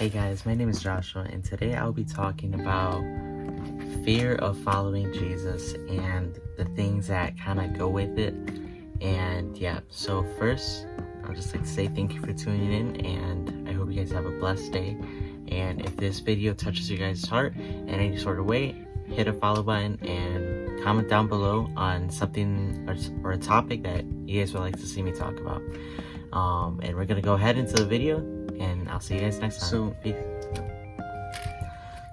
Hey guys, my name is Joshua, and today I'll be talking about fear of following Jesus and the things that kind of go with it. And yeah, so first, I'll just like to say thank you for tuning in, and I hope you guys have a blessed day. And if this video touches your guys' heart in any sort of way, hit a follow button and comment down below on something or a topic that you guys would like to see me talk about. And we're gonna go ahead into the video, and I'll see you guys next time.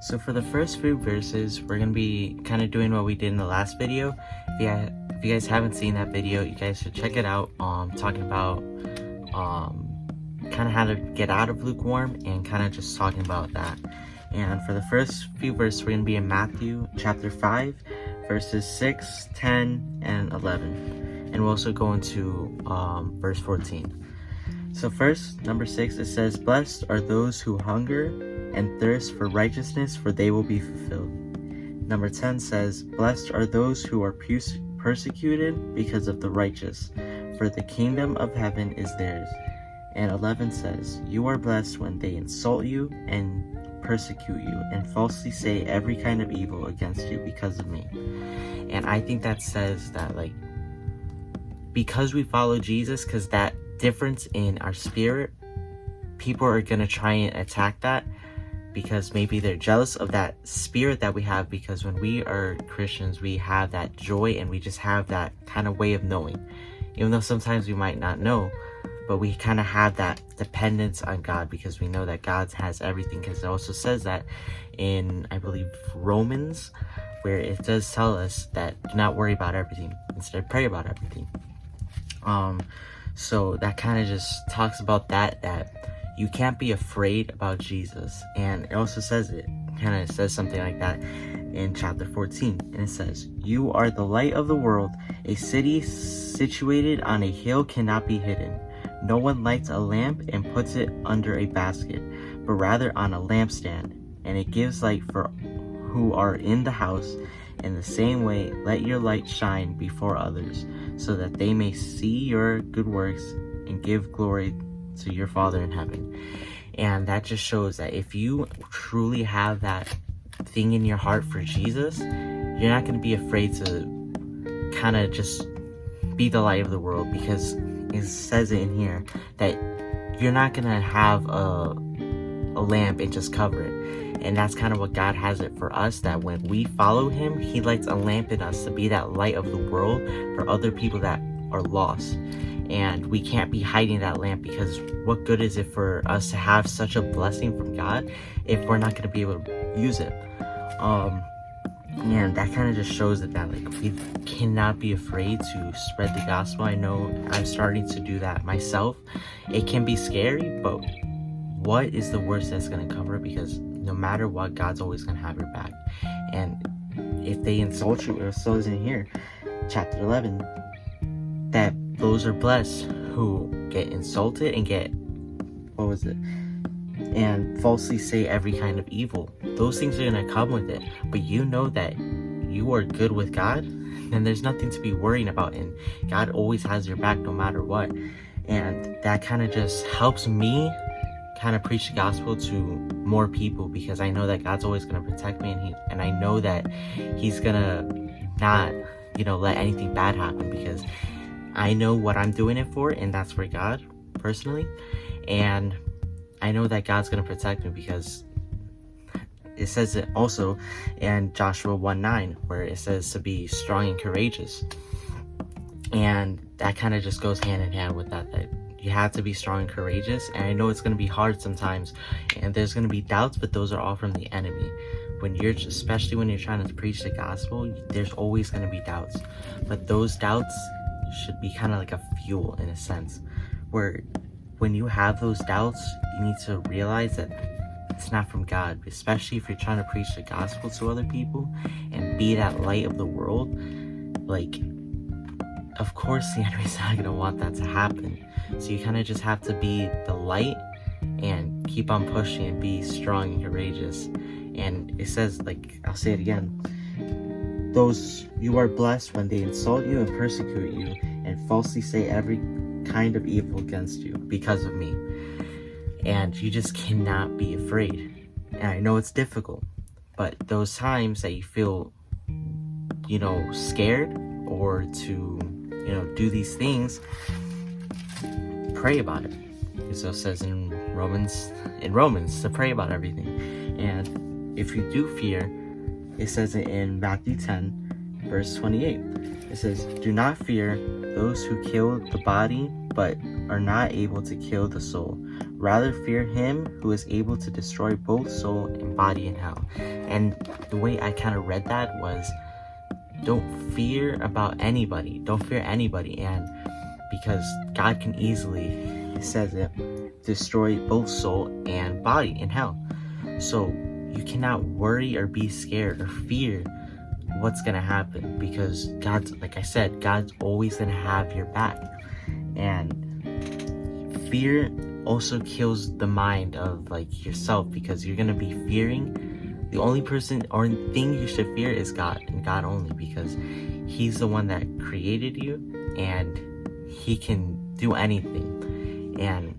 So for the first few verses, we're gonna be kind of doing what we did in the last video. If you guys haven't seen that video, you guys should check it out. Talking about kind of how to get out of lukewarm, and kind of just talking about that. And for the first few verses, we're gonna be in Matthew chapter 5, verses 6, 10, and 11. And we'll also go into verse 14. So first, number 6, it says, "Blessed are those who hunger and thirst for righteousness, for they will be fulfilled." Number 10 says, "Blessed are those who are persecuted because of the righteous, for the kingdom of heaven is theirs." And 11 says, "You are blessed when they insult you and persecute you and falsely say every kind of evil against you because of me." And I think that says that, like, because we follow Jesus, because that difference in our spirit, people are going to try and attack that, because maybe they're jealous of that spirit that we have, because when we are Christians, we have that joy, and we just have that kind of way of knowing, even though sometimes we might not know, but we kind of have that dependence on God, because we know that God has everything. Because it also says that in, I believe, Romans, where it does tell us that do not worry about everything, instead pray about everything. So that kind of just talks about that you can't be afraid about Jesus. And it also says, it kind of says something like that in chapter 14. And it says, "You are the light of the world. A city situated on a hill cannot be hidden. No one lights a lamp and puts it under a basket, but rather on a lampstand, and it gives light for who are in the house. In the same way, let your light shine before others, so that they may see your good works and give glory to your Father in heaven." And that just shows that if you truly have that thing in your heart for Jesus, you're not going to be afraid to kind of just be the light of the world, because it says it in here that you're not going to have a lamp and just cover it. And that's kind of what God has it for us, that when we follow him, he lights a lamp in us to be that light of the world for other people that are lost. And we can't be hiding that lamp, because what good is it for us to have such a blessing from God if we're not going to be able to use it? And that kind of just shows that like, we cannot be afraid to spread the gospel. I know I'm starting to do that myself. It can be scary, but what is the worst that's going to cover it? Because no matter what, God's always going to have your back. And if they insult you, it says in here, chapter 11, that those are blessed who get insulted and get, and falsely say every kind of evil. Those things are going to come with it. But you know that you are good with God, then there's nothing to be worrying about. And God always has your back no matter what. And that kind of just helps me kind of preach the gospel to more people, because I know that God's always going to protect me, and I know that he's going to not, let anything bad happen, because I know what I'm doing it for, and that's for God personally. And I know that God's going to protect me, because it says it also in Joshua 1:9, where it says to be strong and courageous. And that kind of just goes hand in hand with that you have to be strong and courageous. And I know it's going to be hard sometimes, and there's going to be doubts, but those are all from the enemy. Especially when you're trying to preach the gospel, there's always going to be doubts. But those doubts should be kind of like a fuel, in a sense, where when you have those doubts, you need to realize that it's not from God, especially if you're trying to preach the gospel to other people and be that light of the world. Like, of course the enemy's not going to want that to happen. So you kind of just have to be the light and keep on pushing and be strong and courageous. And it says, like, I'll say it again, you are blessed when they insult you and persecute you and falsely say every kind of evil against you because of me. and you just cannot be afraid. And I know it's difficult, but those times that you feel, scared or to, do these things, pray about it. So it says in Romans to pray about everything. And if you do fear, it says it in Matthew 10, verse 28. It says, "Do not fear those who kill the body, but are not able to kill the soul. Rather fear him who is able to destroy both soul and body in hell." And the way I kind of read that was, don't fear about anybody. Don't fear anybody. And because God can easily, it says it, destroy both soul and body in hell. So you cannot worry or be scared or fear what's going to happen, because God's, like I said, God's always going to have your back. And fear also kills the mind of yourself, because you're going to be fearing. The only person or thing you should fear is God, and God only, because he's the one that created you and he can do anything. And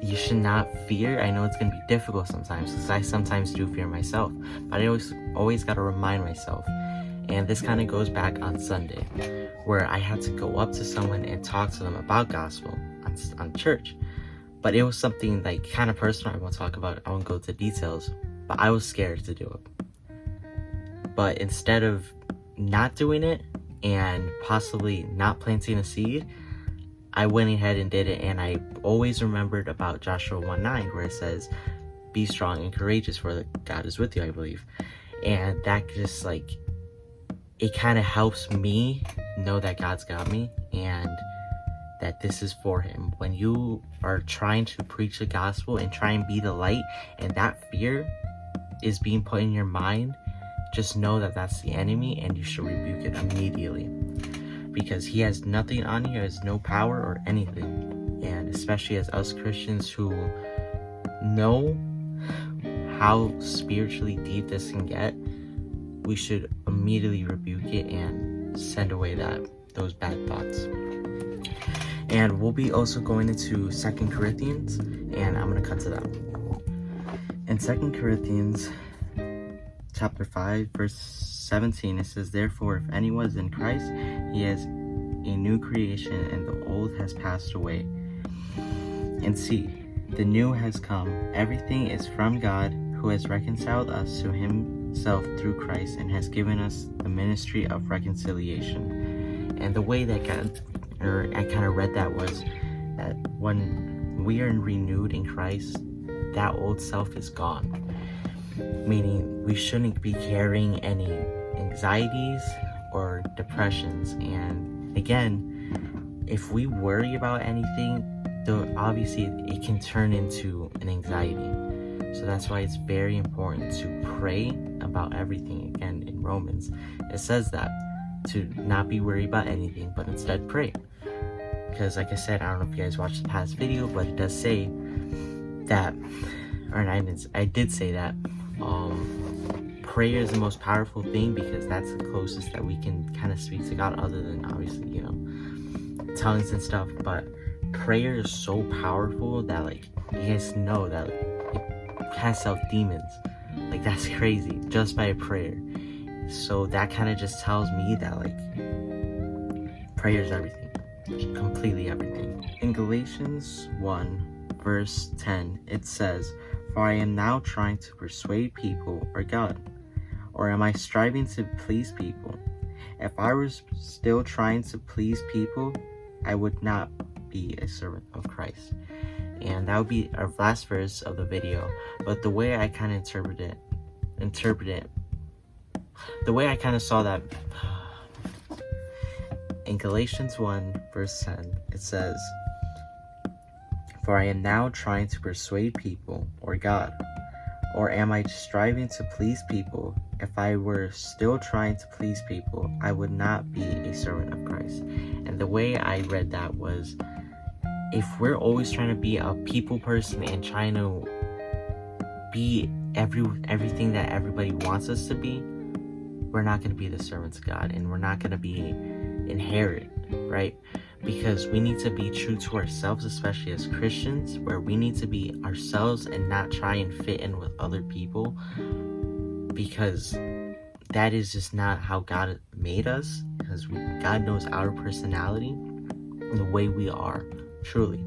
you should not fear. I know it's going to be difficult sometimes, because I sometimes do fear myself, but I always got to remind myself. And this kind of goes back on Sunday, where I had to go up to someone and talk to them about gospel on church. But it was something kind of personal. I won't talk about it. I won't go into details, but I was scared to do it. But instead of not doing it and possibly not planting a seed, I went ahead and did it. And I always remembered about Joshua.M, where it says, "Be strong and courageous, for God is with you," I believe. And that just it kind of helps me know that God's got me and that this is for him. When you are trying to preach the gospel and try and be the light, and that fear is being put in your mind, just know that that's the enemy, and you should rebuke it immediately, because he has nothing on you, has no power or anything. And especially as us Christians who know how spiritually deep this can get, we should immediately rebuke it and send away those bad thoughts. And we'll be also going into 2 Corinthians, and I'm going to cut to that. In 2 Corinthians chapter 5, verse 17, it says, "Therefore, if anyone is in Christ, he is a new creation, and the old has passed away. And see, the new has come. Everything is from God, who has reconciled us to himself through Christ, and has given us the ministry of reconciliation." And the way that I kind of read that was that when we are renewed in Christ, that old self is gone. Meaning we shouldn't be carrying any anxieties or depressions. And again, if we worry about anything, though obviously it can turn into an anxiety. So that's why it's very important to pray about everything. Again, in Romans, it says that to not be worried about anything, but instead pray. Because like I said, I don't know if you guys watched the past video, but it does say that, I did say that prayer is the most powerful thing, because that's the closest that we can kind of speak to God, other than obviously, tongues and stuff. But prayer is so powerful that you guys know that it casts out demons. That's crazy, just by a prayer. So that kind of just tells me that prayer is everything, completely everything. In Galatians 1 verse 10, it says, "For I am now trying to persuade people or God, or am I striving to please people? If I was still trying to please people, I would not be a servant of Christ." And that would be our last verse of the video. But the way I kind of interpret it, the way I kind of saw that, in Galatians 1 verse 10, it says, "For I am now trying to persuade people or God, or am I striving to please people? If I were still trying to please people, I would not be a servant of Christ." And the way I read that was, if we're always trying to be a people person and trying to be everything that everybody wants us to be, we're not going to be the servants of God, and we're not going to be inherit, right? because we need to be true to ourselves, especially as Christians, where we need to be ourselves and not try and fit in with other people, because that is just not how God made us, because God knows our personality and the way we are, truly.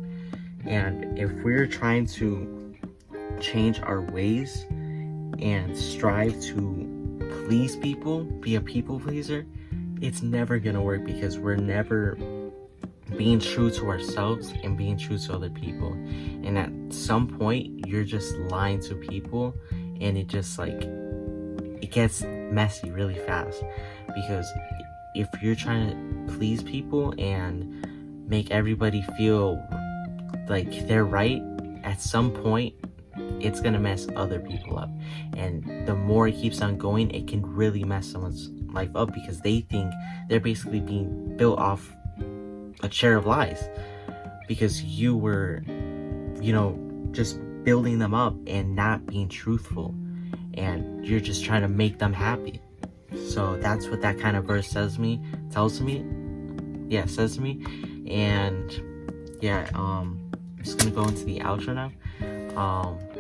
And if we're trying to change our ways and strive to please people, be a people pleaser, it's never gonna work, because we're never being true to ourselves and being true to other people. And at some point, you're just lying to people, and it just like, it gets messy really fast, because if you're trying to please people and make everybody feel like they're right, at some point it's gonna mess other people up. And the more it keeps on going, it can really mess someone's life up, because they think they're basically being built off a chair of lies, because you were, just building them up and not being truthful, and you're just trying to make them happy. So that's what that kind of verse says to me. And yeah, I'm just gonna go into the outro now.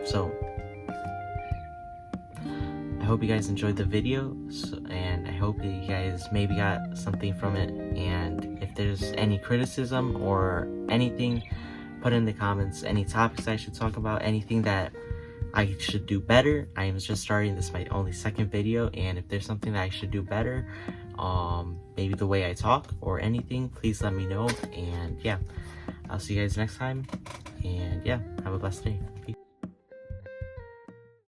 So I hope you guys enjoyed the video, and I hope that you guys maybe got something from it. And if there's any criticism or anything, put in the comments any topics I should talk about, anything that I should do better. I am just starting, this is my only second video, and if there's something that I should do better, maybe the way I talk or anything, please let me know. And yeah, I'll see you guys next time, and yeah, have a blessed day. Peace.